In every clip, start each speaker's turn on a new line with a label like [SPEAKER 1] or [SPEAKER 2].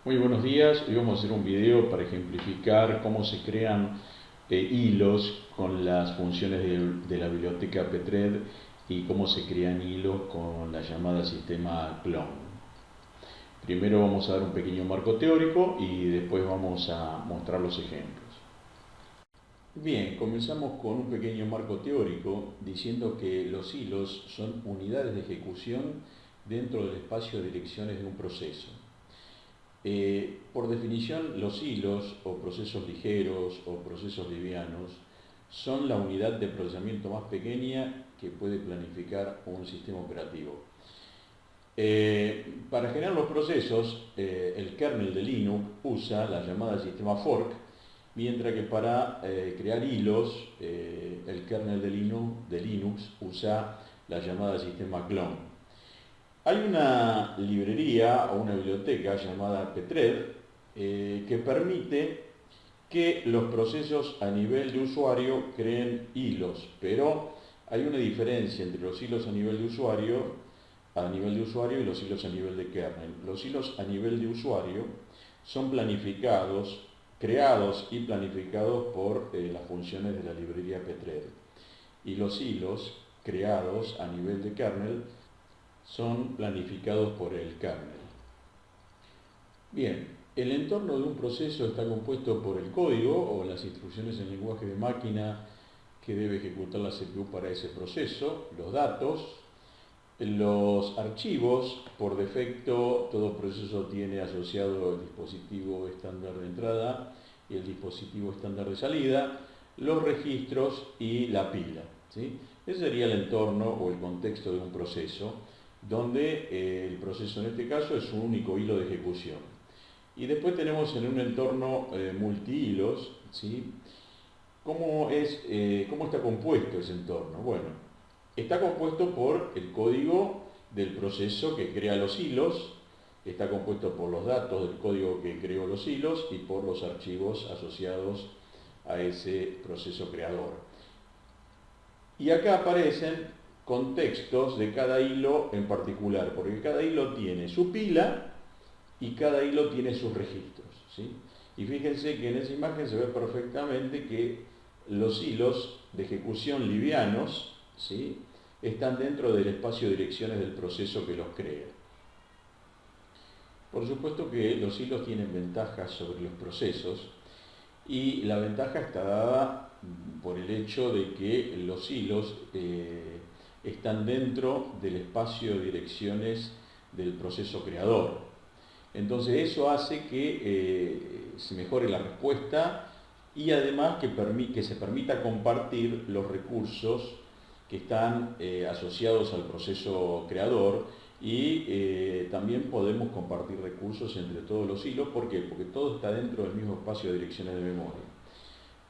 [SPEAKER 1] Muy buenos días, hoy vamos a hacer un video para ejemplificar cómo se crean hilos con las funciones de la biblioteca Pthread y cómo se crean hilos con la llamada sistema clone. Primero vamos a dar un pequeño marco teórico y después vamos a mostrar los ejemplos. Bien, comenzamos con un pequeño marco teórico diciendo que los hilos son unidades de ejecución dentro del espacio de direcciones de un proceso. Por definición, los hilos o procesos ligeros o procesos livianos son la unidad de procesamiento más pequeña que puede planificar un sistema operativo. Para generar los procesos, el kernel de Linux usa la llamada sistema fork, mientras que para crear hilos, el kernel de Linux usa la llamada sistema clone. Hay una librería o una biblioteca llamada Pthread que permite que los procesos a nivel de usuario creen hilos, pero hay una diferencia entre los hilos a nivel de usuario y los hilos a nivel de kernel. Los hilos a nivel de usuario son planificados, creados y planificados por las funciones de la librería Pthread. Y los hilos creados a nivel de kernel son planificados por el kernel. Bien, el entorno de un proceso está compuesto por el código o las instrucciones en lenguaje de máquina que debe ejecutar la CPU para ese proceso, los datos, los archivos. Por defecto, todo proceso tiene asociado el dispositivo estándar de entrada y el dispositivo estándar de salida, los registros y la pila, ¿sí? Ese sería el entorno o el contexto de un proceso, donde el proceso en este caso es un único hilo de ejecución. Y después tenemos en un entorno multihilos, ¿sí? ¿Cómo está compuesto ese entorno? Bueno, está compuesto por el código del proceso que crea los hilos, está compuesto por los datos del código que creó los hilos y por los archivos asociados a ese proceso creador. Y acá aparecen contextos de cada hilo en particular, porque cada hilo tiene su pila y cada hilo tiene sus registros, ¿sí? Y fíjense que en esa imagen se ve perfectamente que los hilos de ejecución livianos, ¿sí?, están dentro del espacio de direcciones del proceso que los crea. Por supuesto que los hilos tienen ventajas sobre los procesos, y la ventaja está dada por el hecho de que los hilos están dentro del espacio de direcciones del proceso creador. Entonces eso hace que se mejore la respuesta y además que se permita compartir los recursos que están asociados al proceso creador, y también podemos compartir recursos entre todos los hilos. ¿Por qué? Porque todo está dentro del mismo espacio de direcciones de memoria,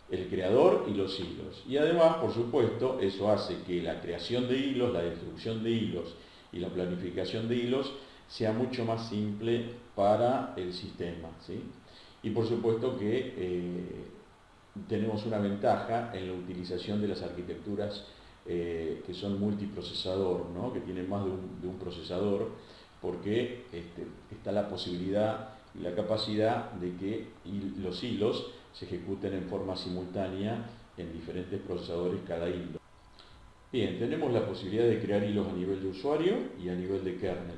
[SPEAKER 1] el creador y los hilos. Y además, por supuesto, eso hace que la creación de hilos, la destrucción de hilos y la planificación de hilos sea mucho más simple para el sistema, ¿sí? Y por supuesto que tenemos una ventaja en la utilización de las arquitecturas que son multiprocesador, ¿no?, que tienen más de un procesador, porque está la posibilidad y la capacidad de que los hilos se ejecuten en forma simultánea en diferentes procesadores cada hilo. Bien, tenemos la posibilidad de crear hilos a nivel de usuario y a nivel de kernel,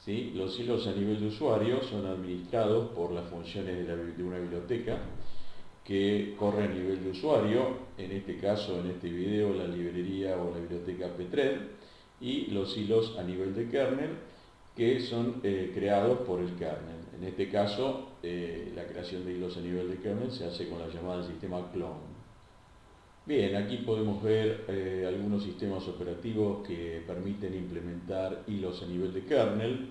[SPEAKER 1] ¿sí? Los hilos a nivel de usuario son administrados por las funciones de una biblioteca que corre a nivel de usuario, en este caso, en este video, la librería o la biblioteca Pthread, y los hilos a nivel de kernel, que son creados por el kernel. En este caso, la creación de hilos a nivel de kernel se hace con la llamada sistema clone. Bien, aquí podemos ver algunos sistemas operativos que permiten implementar hilos a nivel de kernel.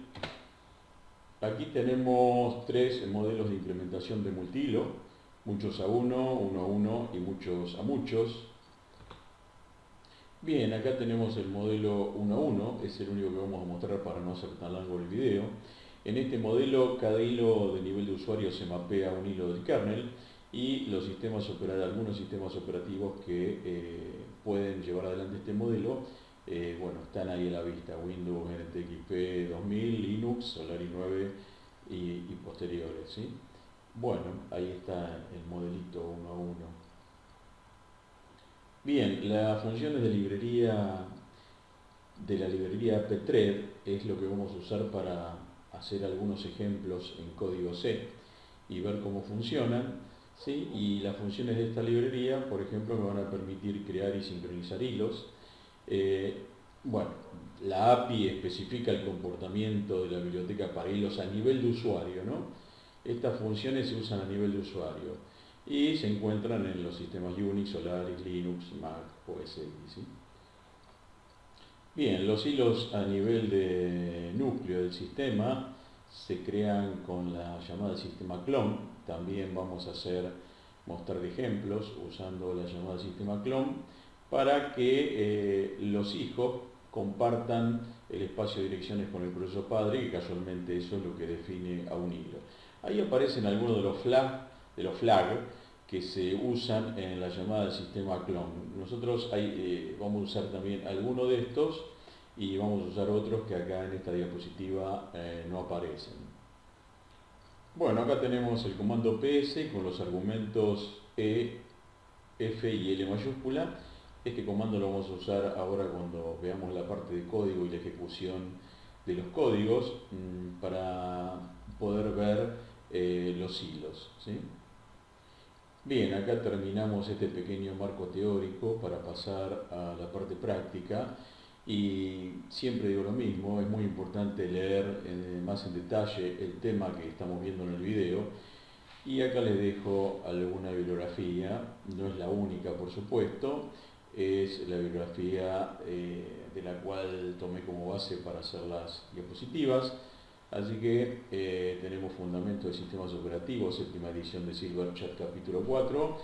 [SPEAKER 1] Aquí tenemos tres modelos de implementación de multihilo: muchos a uno, uno a uno y muchos a muchos. Bien, acá tenemos el modelo 1 a 1, es el único que vamos a mostrar para no hacer tan largo el video. En este modelo, cada hilo de nivel de usuario se mapea a un hilo del kernel, y los algunos sistemas operativos que pueden llevar adelante este modelo, bueno, están ahí a la vista: Windows, NT XP 2000, Linux, Solaris 9 y posteriores, ¿sí? Bueno, ahí está el modelito 1 a 1. Bien, las funciones de la librería Pthread es lo que vamos a usar para hacer algunos ejemplos en código C y ver cómo funcionan, ¿sí? Y las funciones de esta librería, por ejemplo, me van a permitir crear y sincronizar hilos. Bueno, la API especifica el comportamiento de la biblioteca para hilos a nivel de usuario, ¿no? Estas funciones se usan a nivel de usuario y se encuentran en los sistemas Unix, Solaris, Linux, Mac, OS X, ¿sí? Bien, los hilos a nivel de núcleo del sistema se crean con la llamada sistema clone. También vamos a mostrar ejemplos usando la llamada sistema clone para que los hijos compartan el espacio de direcciones con el proceso padre, que casualmente eso es lo que define a un hilo. Ahí aparecen algunos de los flags que se usan en la llamada del sistema clone. Nosotros vamos a usar también algunos de estos y vamos a usar otros que acá en esta diapositiva no aparecen. Bueno, acá tenemos el comando ps con los argumentos E, F y L mayúscula. Este comando lo vamos a usar ahora cuando veamos la parte de código y la ejecución de los códigos para poder ver los hilos, ¿sí? Bien, acá terminamos este pequeño marco teórico para pasar a la parte práctica y siempre digo lo mismo, es muy importante leer más en detalle el tema que estamos viendo en el video y acá les dejo alguna bibliografía, no es la única por supuesto, es la bibliografía de la cual tomé como base para hacer las diapositivas. Así que tenemos Fundamentos de Sistemas Operativos, séptima edición de Silverchat capítulo 4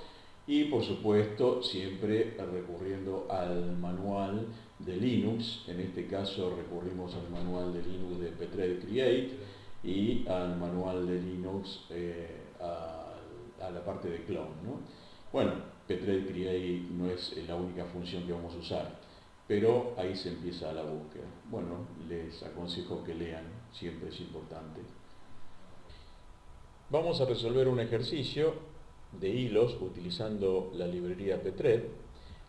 [SPEAKER 1] y por supuesto siempre recurriendo al manual de Linux, en este caso recurrimos al manual de Linux de Pthread Create y al manual de Linux a la parte de clone, ¿no? Bueno, Pthread Create no es la única función que vamos a usar, pero ahí se empieza la búsqueda. Bueno, les aconsejo que lean, siempre es importante. Vamos a resolver un ejercicio de hilos utilizando la librería Pthread.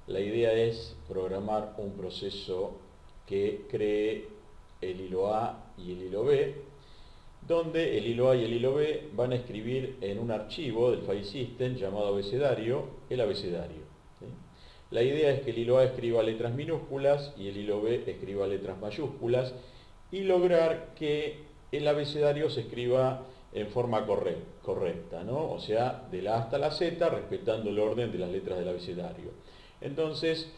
[SPEAKER 1] La idea es programar un proceso que cree el hilo A y el hilo B, donde el hilo A y el hilo B van a escribir en un archivo del file system llamado abecedario, el abecedario. La idea es que el hilo A escriba letras minúsculas y el hilo B escriba letras mayúsculas y lograr que el abecedario se escriba en forma correcta, ¿no? O sea, de la A hasta la Z, respetando el orden de las letras del abecedario. Entonces,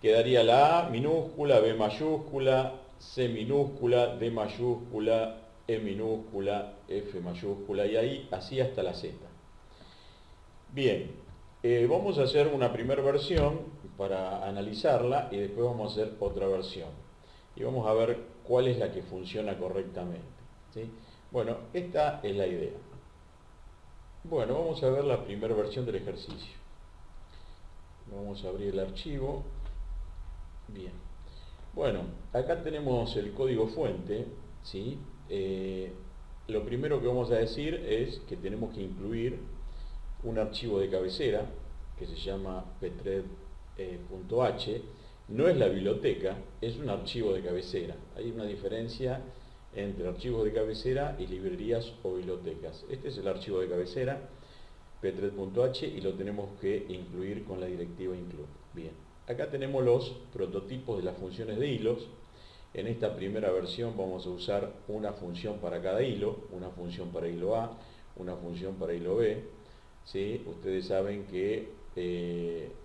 [SPEAKER 1] quedaría la A minúscula, B mayúscula, C minúscula, D mayúscula, E minúscula, F mayúscula y ahí así hasta la Z. Bien, vamos a hacer una primera versión para analizarla y después vamos a hacer otra versión. Y vamos a ver cuál es la que funciona correctamente, ¿sí? Bueno, esta es la idea. Bueno, vamos a ver la primera versión del ejercicio. Vamos a abrir el archivo. Bien. Bueno, acá tenemos el código fuente, ¿sí? Lo primero que vamos a decir es que tenemos que incluir un archivo de cabecera que se llama pthread.h. No es la biblioteca, es un archivo de cabecera. Hay una diferencia entre archivos de cabecera y librerías o bibliotecas. Este es el archivo de cabecera, pthread.h, y lo tenemos que incluir con la directiva include. Bien, acá tenemos los prototipos de las funciones de hilos. En esta primera versión vamos a usar una función para cada hilo, una función para hilo A, una función para hilo B. ¿Sí? Ustedes saben que,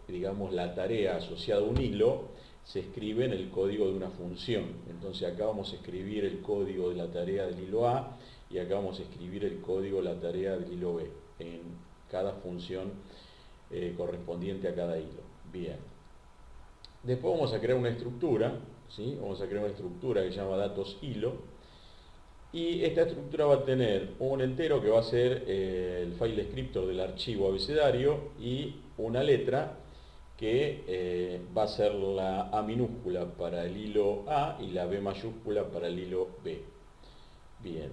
[SPEAKER 1] digamos, la tarea asociada a un hilo se escribe en el código de una función. Entonces acá vamos a escribir el código de la tarea del hilo A y acá vamos a escribir el código de la tarea del hilo B en cada función correspondiente a cada hilo. Bien. Después vamos a crear una estructura, ¿sí? Vamos a crear una estructura que se llama datos hilo. Y esta estructura va a tener un entero que va a ser el file descriptor del archivo abecedario y una letra que va a ser la A minúscula para el hilo A y la B mayúscula para el hilo B. Bien.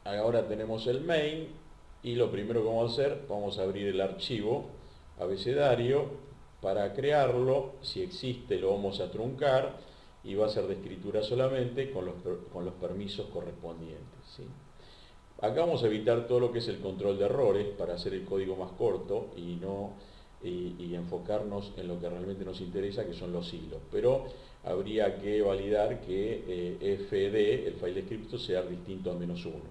[SPEAKER 1] ahora tenemos el main y lo primero que vamos a hacer, vamos a abrir el archivo abecedario. Para crearlo, si existe, lo vamos a truncar y va a ser de escritura solamente con los permisos correspondientes, ¿sí? Acá vamos a evitar todo lo que es el control de errores para hacer el código más corto y enfocarnos en lo que realmente nos interesa, que son los hilos. Pero habría que validar que fd, el file descriptor, sea distinto a -1.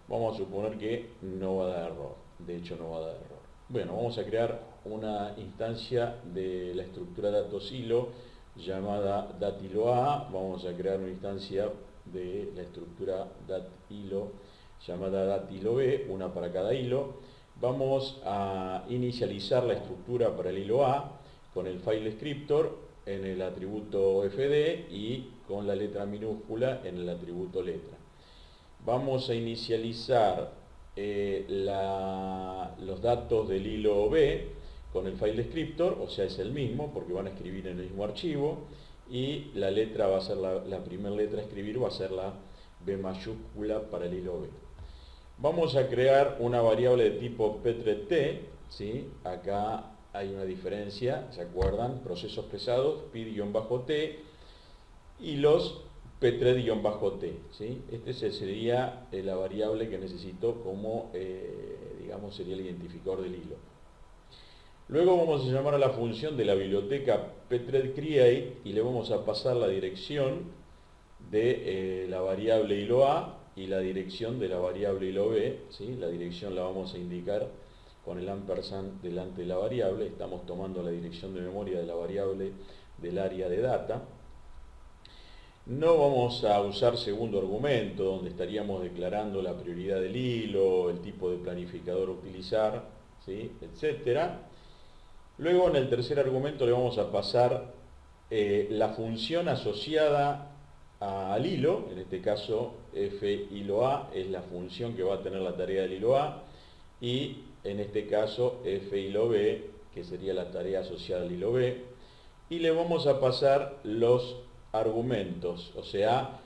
[SPEAKER 1] Vamos a suponer que no va a dar error. De hecho, no va a dar error. Bueno, vamos a crear una instancia de la estructura datos hilo llamada datilo.a. Vamos a crear una instancia de la estructura dat.hilo llamada datilo.b, una para cada hilo. Vamos a inicializar la estructura para el hilo A con el file descriptor en el atributo fd y con la letra minúscula en el atributo letra. Vamos a inicializar los datos del hilo B con el file descriptor, o sea, es el mismo porque van a escribir en el mismo archivo, y la letra va a ser la primera letra a escribir va a ser la B mayúscula para el hilo B. Vamos a crear una variable de tipo p3t, ¿sí? Acá hay una diferencia, ¿se acuerdan? Procesos pesados, pid-t, y los p3-t, ¿sí? Este sería la variable que necesito como, digamos, sería el identificador del hilo. Luego vamos a llamar a la función de la biblioteca pthread-create y le vamos a pasar la dirección de la variable hilo A y la dirección de la variable hilo B, ¿sí? La dirección la vamos a indicar con el ampersand delante de la variable. Estamos tomando la dirección de memoria de la variable del área de data. No vamos a usar segundo argumento, donde estaríamos declarando la prioridad del hilo, el tipo de planificador a utilizar, ¿sí? Etcétera. Luego en el tercer argumento le vamos a pasar la función asociada al hilo, en este caso f_hilo_a es la función que va a tener la tarea del hilo A, y en este caso f_hilo_b, que sería la tarea asociada al hilo B, y le vamos a pasar los argumentos, o sea,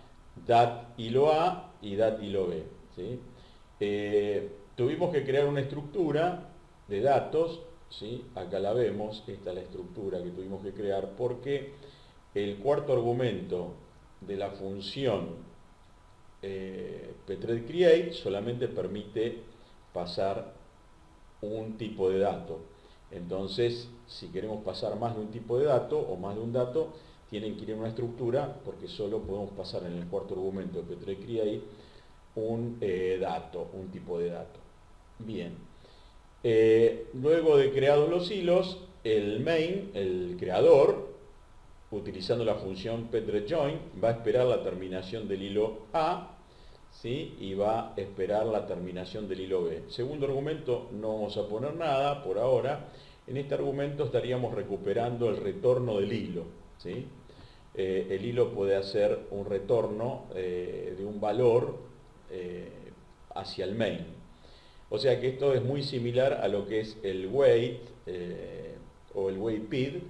[SPEAKER 1] dat_hilo_a y dat_hilo_b, ¿sí? Tuvimos que crear una estructura de datos, ¿sí? Acá la vemos, esta es la estructura que tuvimos que crear porque el cuarto argumento de la función pthread-create solamente permite pasar un tipo de dato. Entonces, si queremos pasar más de un tipo de dato o más de un dato, tienen que ir en una estructura porque solo podemos pasar en el cuarto argumento de pthread-create un dato, un tipo de dato. Bien. Luego de creados los hilos, el main, el creador, utilizando la función pthread_join, va a esperar la terminación del hilo A, ¿sí? Y va a esperar la terminación del hilo B. Segundo argumento, no vamos a poner nada por ahora. En este argumento estaríamos recuperando el retorno del hilo, ¿sí? El hilo puede hacer un retorno de un valor hacia el main. O sea que esto es muy similar a lo que es el wait o el wait_pid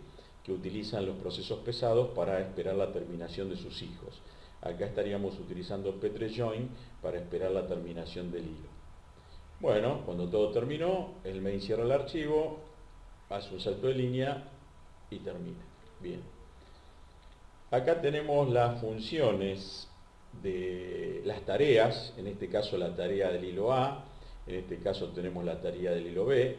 [SPEAKER 1] que utilizan los procesos pesados para esperar la terminación de sus hijos. Acá estaríamos utilizando pthread_join para esperar la terminación del hilo. Bueno, cuando todo terminó, el main cierra el archivo, hace un salto de línea y termina. Bien. Acá tenemos las funciones de las tareas, en este caso la tarea del hilo A, en este caso tenemos la tarea del hilo B.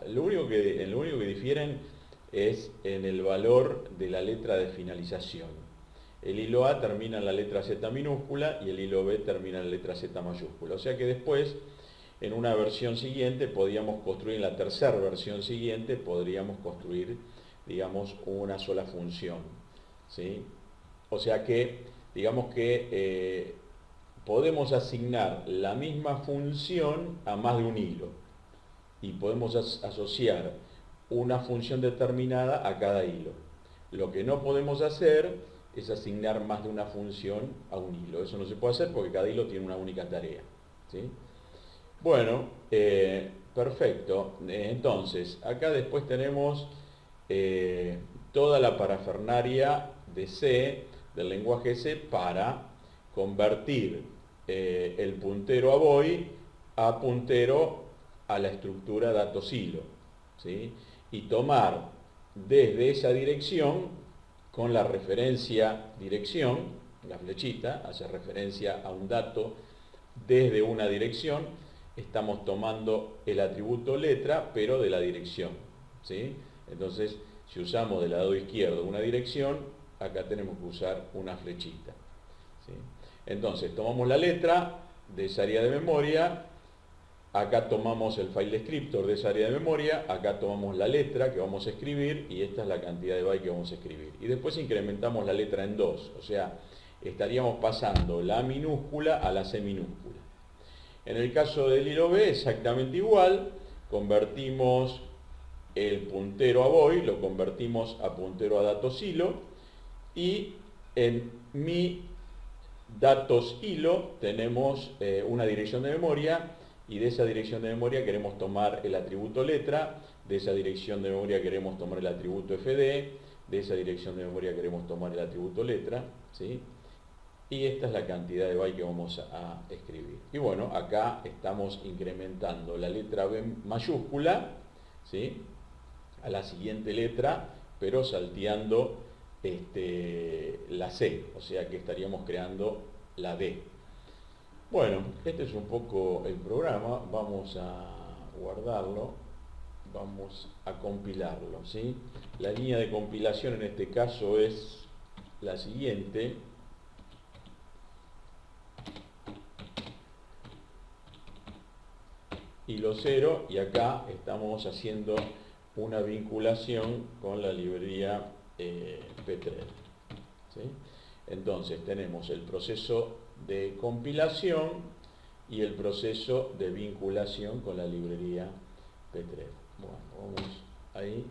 [SPEAKER 1] Lo único que difieren es en el valor de la letra de finalización. El hilo A termina en la letra Z minúscula y el hilo B termina en la letra Z mayúscula. O sea que después, en una versión siguiente, podríamos construir, en la tercera versión siguiente, podríamos construir, digamos, una sola función, ¿sí? O sea que, digamos que podemos asignar la misma función a más de un hilo y podemos asociar una función determinada a cada hilo. Lo que no podemos hacer es asignar más de una función a un hilo. Eso no se puede hacer porque cada hilo tiene una única tarea, ¿sí? Bueno, perfecto. Entonces, acá después tenemos toda la parafernalia de C, del lenguaje C, para convertir el puntero a void a puntero a la estructura datos hilo, ¿sí? Y tomar desde esa dirección, con la referencia dirección, la flechita hace referencia a un dato desde una dirección, estamos tomando el atributo letra, pero de la dirección, ¿sí? Entonces, si usamos del lado izquierdo una dirección, acá tenemos que usar una flechita, ¿sí? Entonces, tomamos la letra de esa área de memoria, acá tomamos el file descriptor de esa área de memoria, acá tomamos la letra que vamos a escribir y esta es la cantidad de bytes que vamos a escribir. Y después incrementamos la letra en 2, o sea, estaríamos pasando la minúscula a la C minúscula. En el caso del hilo B, exactamente igual, convertimos el puntero a void, lo convertimos a puntero a datos hilo, y en mi datos hilo tenemos una dirección de memoria, y de esa dirección de memoria queremos tomar el atributo letra, de esa dirección de memoria queremos tomar el atributo FD, de esa dirección de memoria queremos tomar el atributo letra, ¿sí? Y esta es la cantidad de bytes que vamos a escribir. Y bueno, acá estamos incrementando la letra B mayúscula, ¿sí?, a la siguiente letra, pero salteando la C, o sea que estaríamos creando la D. Bueno, este es un poco el programa, vamos a guardarlo, vamos a compilarlo, ¿sí? La línea de compilación en este caso es la siguiente. Hilo 0, y acá estamos haciendo una vinculación con la librería P3, ¿sí? Entonces tenemos el proceso de compilación y el proceso de vinculación con la librería P3. Bueno, vamos ahí.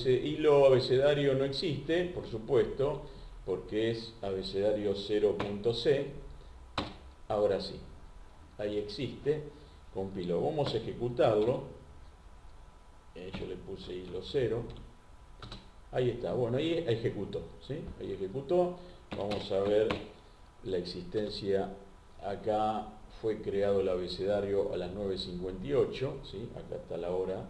[SPEAKER 1] Hilo abecedario no existe, por supuesto, porque es abecedario 0.c. Ahora sí, ahí existe, compiló. Vamos a ejecutarlo. Yo le puse hilo 0. Ahí está, bueno, ahí ejecutó, ¿sí? Ahí ejecutó. Vamos a ver la existencia. Acá fue creado el abecedario a las 9:58, ¿sí? Acá está la hora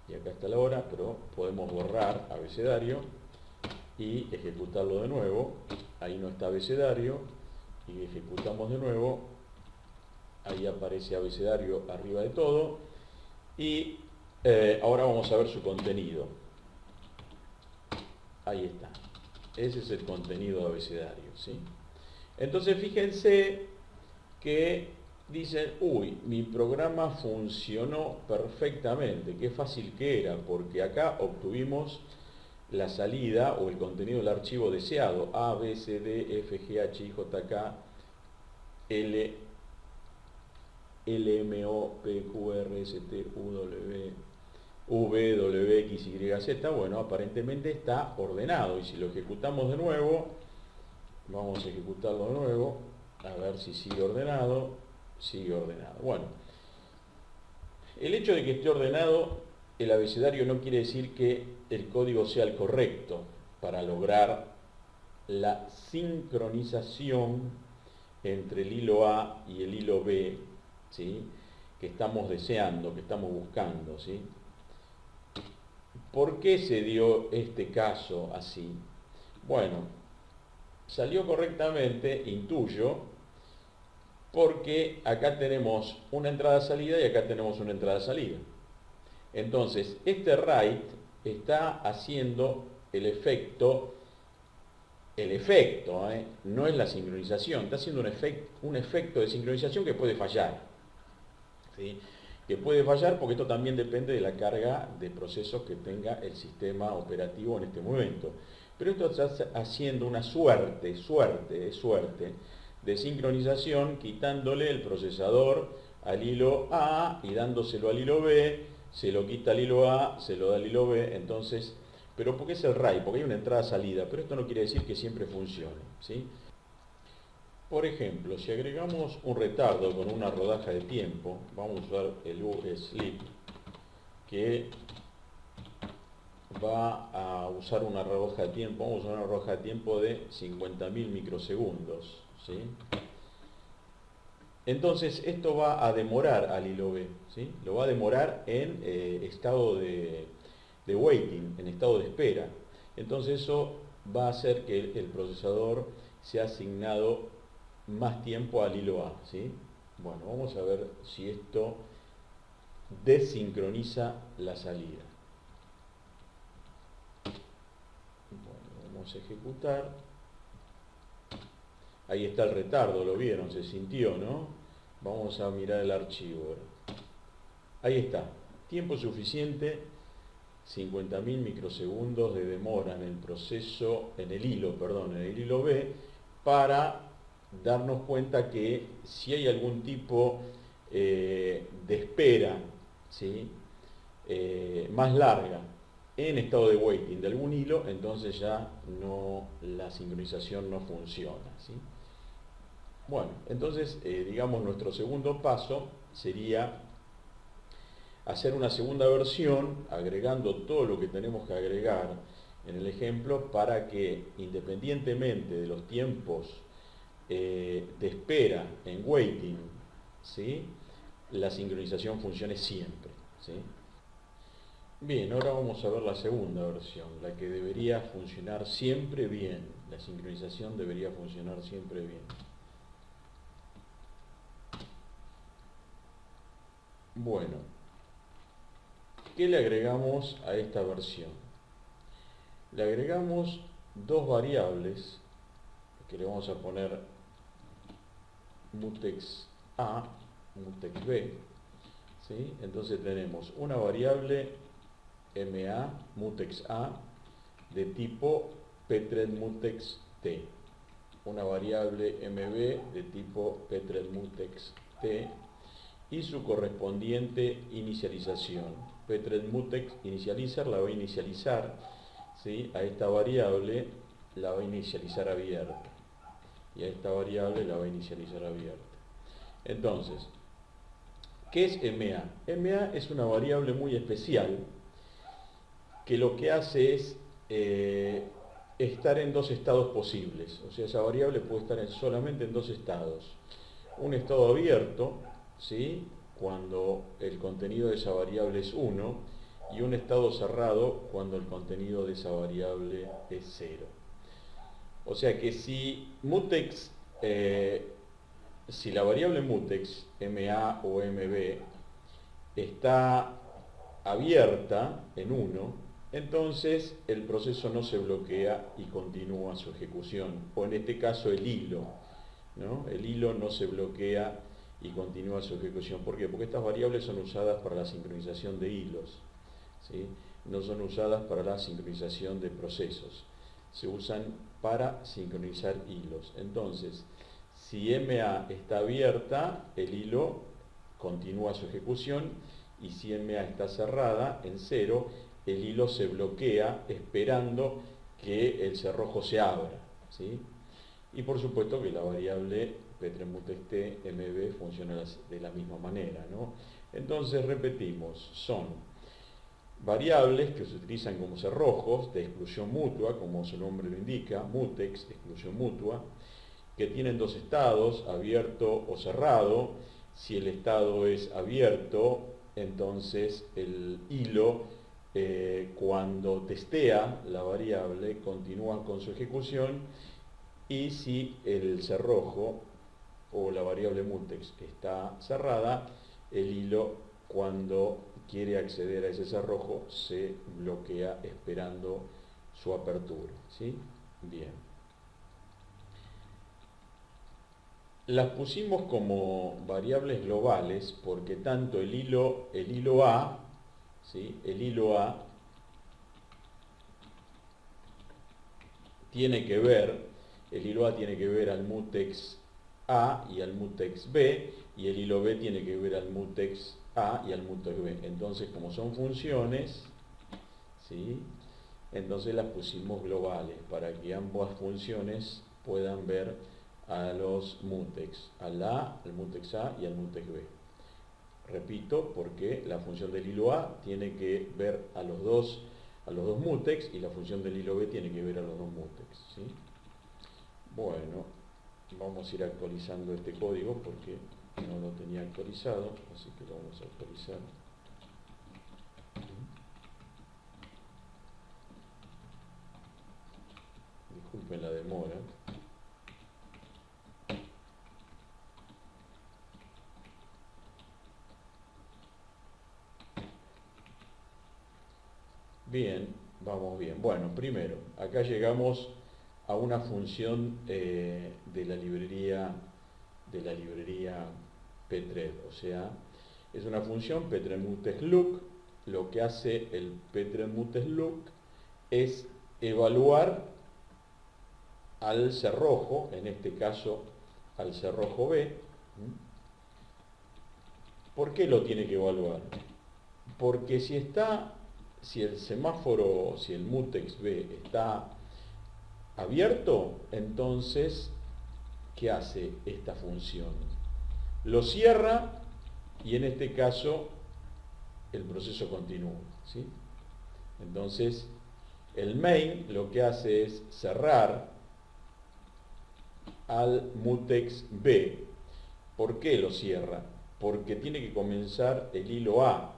[SPEAKER 1] y acá está la hora, pero podemos borrar abecedario y ejecutarlo de nuevo. Ahí no está abecedario y ejecutamos de nuevo. Ahí aparece abecedario arriba de todo. Y ahora vamos a ver su contenido. Ahí está. Ese es el contenido de abecedario, ¿sí? Entonces fíjense que dicen, uy, mi programa funcionó perfectamente, qué fácil que era, porque acá obtuvimos la salida o el contenido del archivo deseado, A, B, C, D, F, G, H, I, J, K, L, M, O, P, Q, R, S, T, U, W, W, X, Y, Z. Bueno, aparentemente está ordenado, y si lo ejecutamos de nuevo, vamos a ejecutarlo de nuevo, a ver si sigue ordenado. Sigue ordenado. Bueno, el hecho de que esté ordenado el abecedario no quiere decir que el código sea el correcto para lograr la sincronización entre el hilo A y el hilo B, ¿sí?, que estamos deseando, que estamos buscando, ¿sí? ¿Por qué se dio este caso así? Bueno, salió correctamente, intuyo, porque acá tenemos una entrada-salida y acá tenemos una entrada-salida. Entonces, este write está haciendo el efecto, no es la sincronización, está haciendo un efecto de sincronización que puede fallar, ¿sí? Que puede fallar porque esto también depende de la carga de procesos que tenga el sistema operativo en este momento. Pero esto está haciendo una suerte de sincronización, quitándole el procesador al hilo A y dándoselo al hilo B, se lo quita al hilo A, se lo da al hilo B. Entonces, pero ¿por qué es el RAID? Porque hay una entrada-salida, pero esto no quiere decir que siempre funcione, ¿sí? Por ejemplo, si agregamos un retardo con una rodaja de tiempo, vamos a usar el usleep, que va a usar una rodaja de tiempo, vamos a usar una rodaja de tiempo de 50.000 microsegundos, ¿sí? Entonces esto va a demorar al hilo B, ¿sí? Lo va a demorar en estado de waiting, en estado de espera. Entonces eso va a hacer que el procesador sea asignado más tiempo al hilo A, ¿sí? Bueno, vamos a ver si esto desincroniza la salida. Bueno, vamos a ejecutar. Ahí está el retardo, lo vieron, se sintió, ¿no? Vamos a mirar el archivo. Ahí está, tiempo suficiente, 50.000 microsegundos de demora en el proceso, en el hilo B, para darnos cuenta que si hay algún tipo de espera, ¿sí? Más larga en estado de waiting de algún hilo, entonces ya no, la sincronización no funciona, ¿sí? Bueno, entonces digamos nuestro segundo paso sería hacer una segunda versión agregando todo lo que tenemos que agregar en el ejemplo para que independientemente de los tiempos de espera en waiting, ¿sí? La sincronización funcione siempre, ¿sí? Bien, ahora vamos a ver la segunda versión, la que debería funcionar siempre bien. La sincronización debería funcionar siempre bien. Bueno, ¿qué le agregamos a esta versión? Le agregamos dos variables que le vamos a poner mutex A, mutex B, ¿sí? Entonces tenemos una variable MA mutex A de tipo pthread mutex T, una variable MB de tipo pthread mutex T y su correspondiente inicialización. pthread mutex initializer la va a inicializar, ¿sí? A esta variable la va a inicializar abierta y a esta variable la va a inicializar abierta. Entonces, ¿qué es MA? MA es una variable muy especial que lo que hace es estar en dos estados posibles. O sea, esa variable puede estar solamente en dos estados. Un estado abierto, ¿sí? Cuando el contenido de esa variable es 1, y un estado cerrado cuando el contenido de esa variable es 0. O sea que si mutex, si la variable mutex, MA o MB, está abierta en 1, entonces el proceso no se bloquea y continúa su ejecución. O en este caso el hilo, ¿no? El hilo no se bloquea y continúa su ejecución. ¿Por qué? Porque estas variables son usadas para la sincronización de hilos, ¿sí? No son usadas para la sincronización de procesos. Se usan para sincronizar hilos. Entonces, si MA está abierta, el hilo continúa su ejecución, y si MA está cerrada en 0, el hilo se bloquea esperando que el cerrojo se abra, ¿sí? Y por supuesto que la variable pthread mutex T MB funciona de la misma manera, ¿no? Entonces repetimos, son variables que se utilizan como cerrojos de exclusión mutua, como su nombre lo indica, mutex, exclusión mutua, que tienen dos estados, abierto o cerrado. Si el estado es abierto, entonces el hilo, cuando testea la variable, continúa con su ejecución, y si el cerrojo o la variable mutex está cerrada, el hilo, cuando quiere acceder a ese cerrojo, se bloquea esperando su apertura, ¿sí? Bien. Las pusimos como variables globales porque tanto el hilo A, ¿sí? El hilo A tiene que ver, el hilo A tiene que ver al mutex A y al mutex B, y el hilo B tiene que ver al mutex A y al mutex B. Entonces, como son funciones, ¿sí? Entonces las pusimos globales para que ambas funciones puedan ver a los mutex, al A, al mutex A y al mutex B. Repito, porque la función del hilo A tiene que ver a los dos mutex, y la función del hilo B tiene que ver a los dos mutex, ¿sí? Bueno, Vamos a ir actualizando este código porque no lo tenía actualizado, así que lo vamos a actualizar. Disculpen la demora. Bien, vamos bien. Bueno, primero, acá llegamos a una función de la librería pthread, o sea, es una función pthread-look. Lo que hace el pthread-look es evaluar al cerrojo, en este caso al cerrojo B. ¿Por qué lo tiene que evaluar? Porque si el semáforo, si el mutex B está abierto, entonces, ¿qué hace esta función? Lo cierra y en este caso el proceso continúa, ¿sí? Entonces, el main lo que hace es cerrar al mutex B. ¿Por qué lo cierra? Porque tiene que comenzar el hilo A.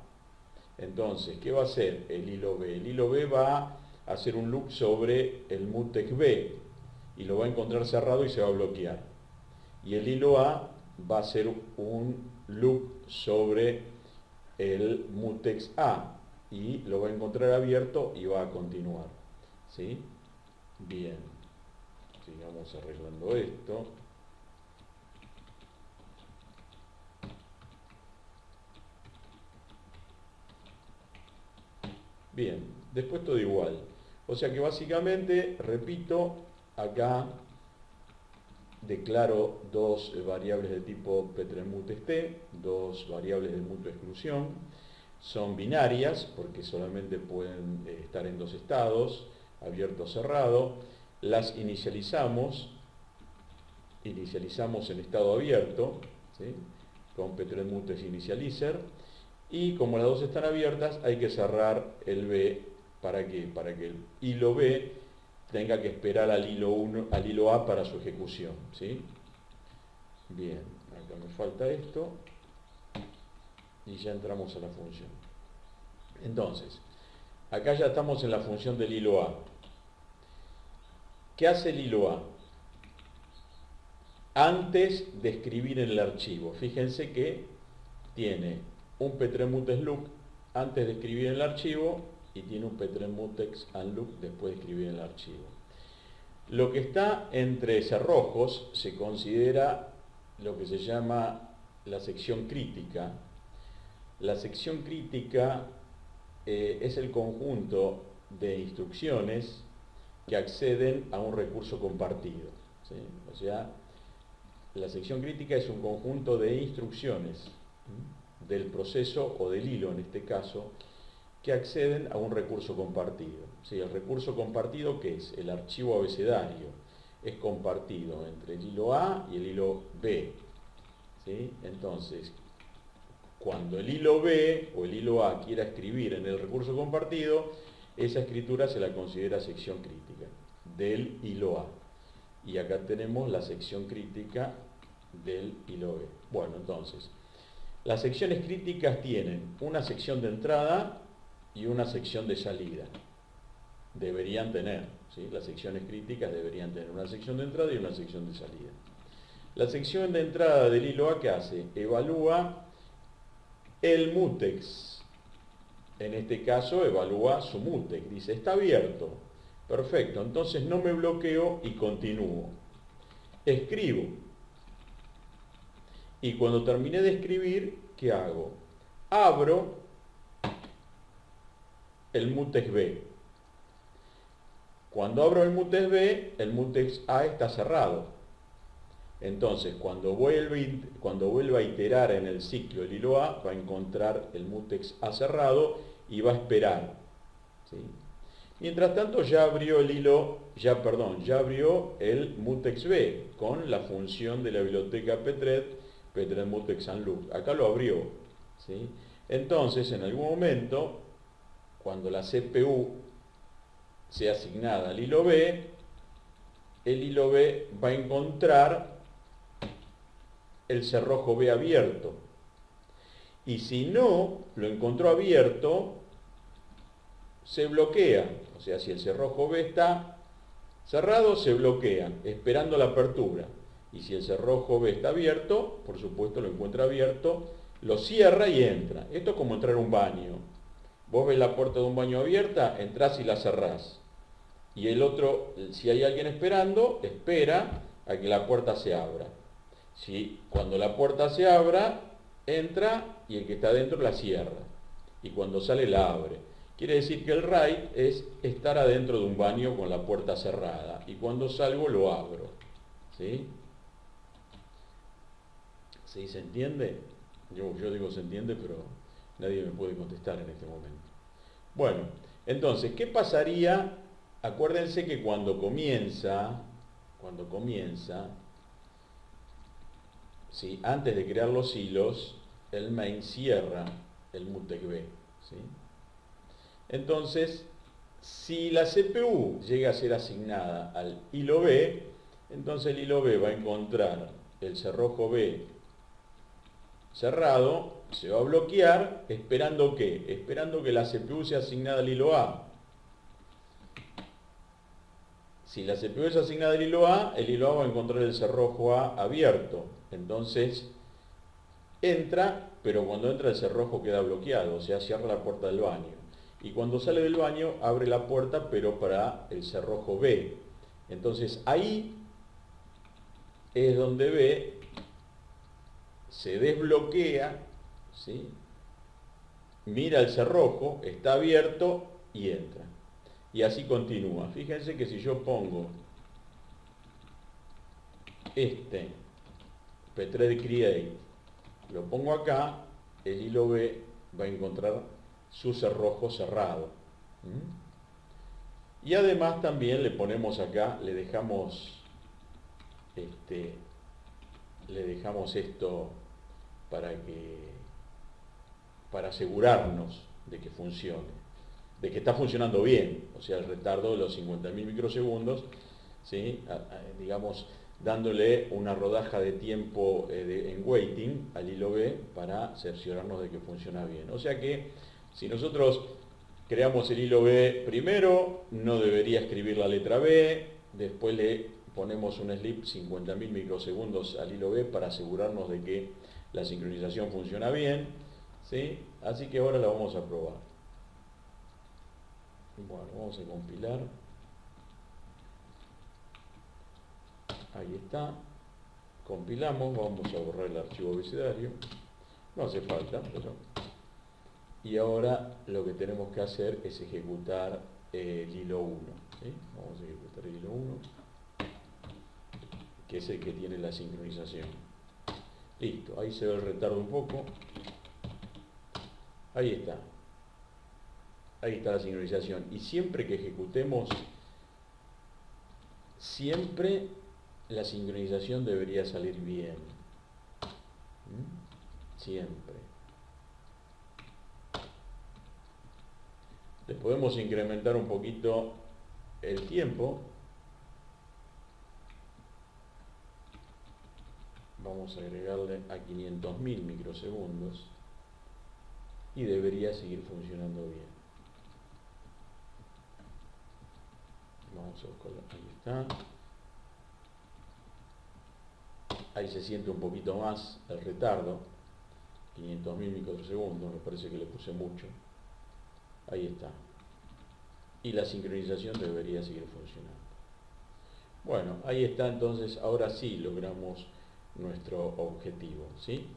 [SPEAKER 1] Entonces, ¿qué va a hacer el hilo B? El hilo B va a hacer un loop sobre el mutex B y lo va a encontrar cerrado y se va a bloquear. Y el hilo A va a hacer un loop sobre el mutex A y lo va a encontrar abierto y va a continuar. ¿Sí? Bien. Sigamos arreglando esto. Bien, después todo igual. O sea que básicamente, repito, acá declaro dos variables de tipo pthread-mutex-t, dos variables de mutua exclusión. Son binarias porque solamente pueden estar en dos estados, abierto o cerrado. Las inicializamos en estado abierto, ¿sí? Con pthread-mutex initializer. Y como las dos están abiertas, hay que cerrar el B. ¿Para qué? Para que el hilo B tenga que esperar al hilo A para su ejecución, ¿sí? Bien, acá me falta esto y ya entramos a la función. Entonces, acá ya estamos en la función del hilo A. ¿Qué hace el hilo A? Antes de escribir en el archivo, fíjense que tiene un pthread-mutex-look antes de escribir en el archivo y tiene un pthread-mutex-unlook después de escribir en el archivo. Lo que está entre cerrojos se considera lo que se llama la sección crítica. La sección crítica es el conjunto de instrucciones que acceden a un recurso compartido, ¿sí? O sea, la sección crítica es un conjunto de instrucciones del proceso o del hilo en este caso que acceden a un recurso compartido. ¿Sí? El recurso compartido, ¿qué es? El archivo abecedario es compartido entre el hilo A y el hilo B. ¿Sí? Entonces, cuando el hilo B o el hilo A quiera escribir en el recurso compartido, esa escritura se la considera sección crítica del hilo A. Y acá tenemos la sección crítica del hilo B. Bueno, entonces, las secciones críticas tienen una sección de entrada y una sección de salida. Deberían tener, ¿sí? Las secciones críticas deberían tener una sección de entrada y una sección de salida. La sección de entrada del hilo A, ¿qué hace? Evalúa el mutex. En este caso, evalúa su mutex. Dice, está abierto. Perfecto, entonces no me bloqueo y continúo. Escribo. Y cuando terminé de escribir, ¿qué hago? Abro el mutex B. Cuando abro el mutex B, el mutex A está cerrado. Entonces, cuando vuelva a iterar en el ciclo el hilo A, va a encontrar el mutex A cerrado y va a esperar, ¿sí? Mientras tanto, ya abrió el mutex B con la función de la biblioteca pthread-mutex-unlook. Acá lo abrió, ¿sí? Entonces, en algún momento, cuando la CPU sea asignada al hilo B, el hilo B va a encontrar el cerrojo B abierto. Y si no lo encontró abierto, se bloquea. O sea, si el cerrojo B está cerrado, se bloquea, esperando la apertura. Y si el cerrojo B está abierto, por supuesto lo encuentra abierto, lo cierra y entra. Esto es como entrar a un baño. Vos ves la puerta de un baño abierta, entrás y la cerrás. Y el otro, si hay alguien esperando, espera a que la puerta se abra. Si cuando la puerta se abra, entra y el que está dentro la cierra. Y cuando sale la abre. Quiere decir que el RAID es estar adentro de un baño con la puerta cerrada. Y cuando salgo lo abro. ¿Sí? ¿Sí? ¿Se entiende? Yo digo se entiende, pero nadie me puede contestar en este momento. Bueno, entonces, ¿qué pasaría? Acuérdense que cuando comienza, ¿sí? Antes de crear los hilos, el main cierra el mutex B. ¿Sí? Entonces, si la CPU llega a ser asignada al hilo B, entonces el hilo B va a encontrar el cerrojo B cerrado, se va a bloquear, ¿esperando qué? Esperando que la CPU sea asignada al hilo A. Si la CPU es asignada al hilo A, el hilo A va a encontrar el cerrojo A abierto. Entonces, entra, pero cuando entra el cerrojo queda bloqueado, o sea, cierra la puerta del baño. Y cuando sale del baño, abre la puerta, pero para el cerrojo B. Entonces, ahí es donde B se desbloquea, ¿sí? Mira el cerrojo, está abierto y entra. Y así continúa. Fíjense que si yo pongo este pthread create, lo pongo acá, el hilo B va a encontrar su cerrojo cerrado. Y además también le ponemos acá, le dejamos esto para asegurarnos de que funcione, de que está funcionando bien, o sea, el retardo de los 50.000 microsegundos, ¿sí? Digamos, dándole una rodaja de tiempo en waiting al hilo B para cerciorarnos de que funciona bien. O sea que si nosotros creamos el hilo B primero, no debería escribir la letra B, después le ponemos un sleep 50.000 microsegundos al hilo B para asegurarnos de que la sincronización funciona bien, ¿sí? Así que ahora la vamos a probar. Bueno, vamos a compilar. Ahí está. Compilamos, vamos a borrar el archivo abecedario. No hace falta, pero... Y ahora lo que tenemos que hacer es ejecutar el hilo 1. ¿Sí? Vamos a ejecutar el hilo 1, que es el que tiene la sincronización. Listo, ahí se ve el retardo un poco. Ahí está. Ahí está la sincronización. Y siempre que ejecutemos, siempre la sincronización debería salir bien. Siempre. Le podemos incrementar un poquito el tiempo. Vamos a agregarle a 500.000 microsegundos y debería seguir funcionando bien. Vamos a buscarlo, ahí está. Ahí se siente un poquito más el retardo, 500.000 microsegundos, me parece que le puse mucho. Ahí está. Y la sincronización debería seguir funcionando. Bueno, ahí está, entonces ahora sí logramos nuestro objetivo, ¿sí?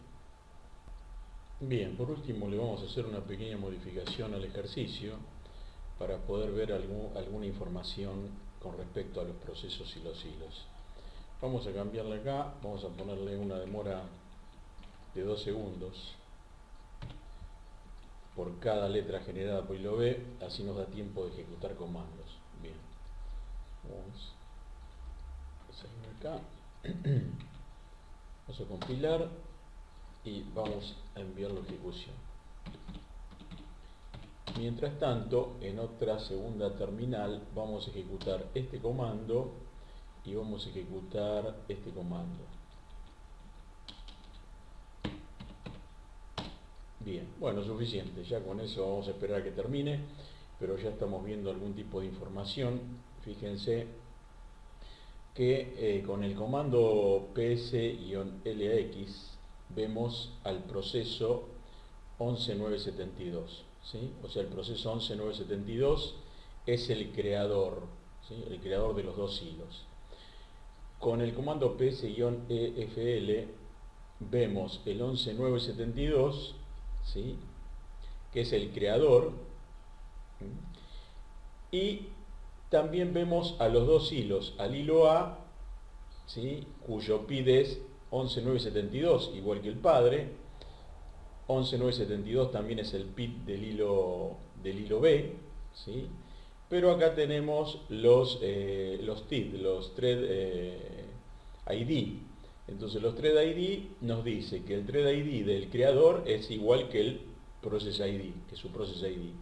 [SPEAKER 1] Bien, por último le vamos a hacer una pequeña modificación al ejercicio para poder ver alguna información con respecto a los procesos y los hilos. Vamos a cambiarle acá, vamos a ponerle una demora de 2 segundos por cada letra generada por hilo B, así nos da tiempo de ejecutar comandos. Bien, vamos a salir acá, vamos a compilar y vamos a enviarlo a ejecución. Mientras tanto, en otra segunda terminal vamos a ejecutar este comando y vamos a ejecutar este comando. Bien, bueno, suficiente, ya con eso vamos a esperar a que termine, pero ya estamos viendo algún tipo de información. Fíjense que con el comando ps-lax vemos al proceso 11972, ¿sí? O sea, el proceso 11972 es el creador, ¿sí? El creador de los dos hilos. Con el comando ps-efl vemos el 11972, ¿sí? Que es el creador, y también vemos a los dos hilos, al hilo A, ¿sí? Cuyo PID es 11972, igual que el padre. 11972 también es el PID del hilo B, ¿sí? Pero acá tenemos los TID, los Thread ID. Entonces los Thread ID nos dice que el Thread ID del creador es igual que el Process ID, que su Process ID.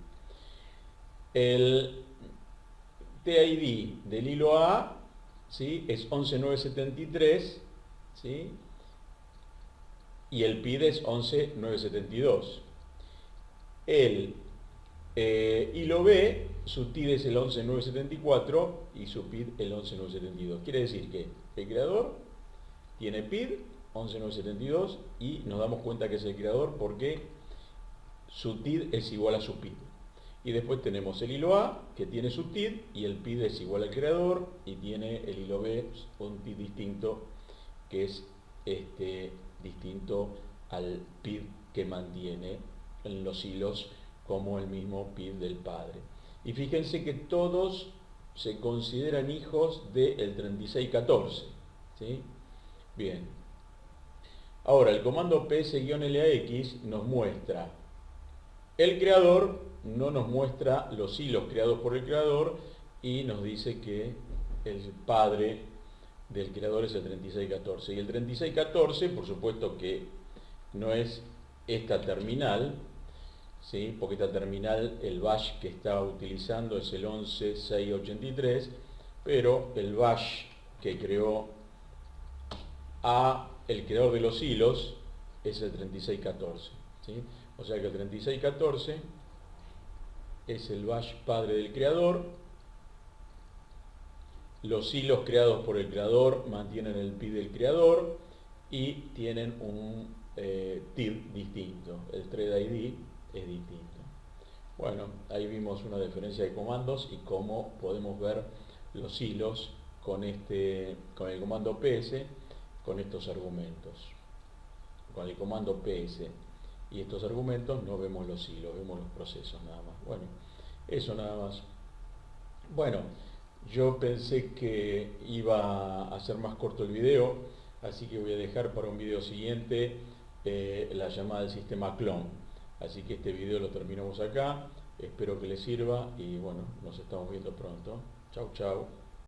[SPEAKER 1] El TID del hilo A, ¿sí? Es 11973, ¿sí? Y el PID es 11972. El hilo B, su TID es el 11974 y su PID el 11972. Quiere decir que el creador tiene PID 11972 y nos damos cuenta que es el creador porque su TID es igual a su PID. Y después tenemos el hilo A, que tiene su TID y el PID es igual al creador, y tiene el hilo B un TID distinto, que es distinto al PID que mantiene en los hilos como el mismo PID del padre. Y fíjense que todos se consideran hijos del 3614, ¿sí? Bien. Ahora, el comando ps-lax nos muestra el creador, no nos muestra los hilos creados por el creador, y nos dice que el padre del creador es el 3614. Y el 3614, por supuesto que no es esta terminal, ¿sí? Porque esta terminal, el bash que está utilizando es el 11683, pero el bash que creó el creador de los hilos es el 3614, ¿sí? O sea que el 3614 es el bash padre del creador. Los hilos creados por el creador mantienen el PID del creador y tienen un TID distinto. El Thread ID es distinto. Bueno, ahí vimos una diferencia de comandos y cómo podemos ver los hilos con el comando PS, con estos argumentos. Con el comando PS y estos argumentos no vemos los hilos, vemos los procesos nada más. Bueno, eso nada más. Bueno, yo pensé que iba a ser más corto el video, así que voy a dejar para un video siguiente la llamada del sistema clon. Así que este video lo terminamos acá, espero que les sirva y bueno, nos estamos viendo pronto. Chau, chau.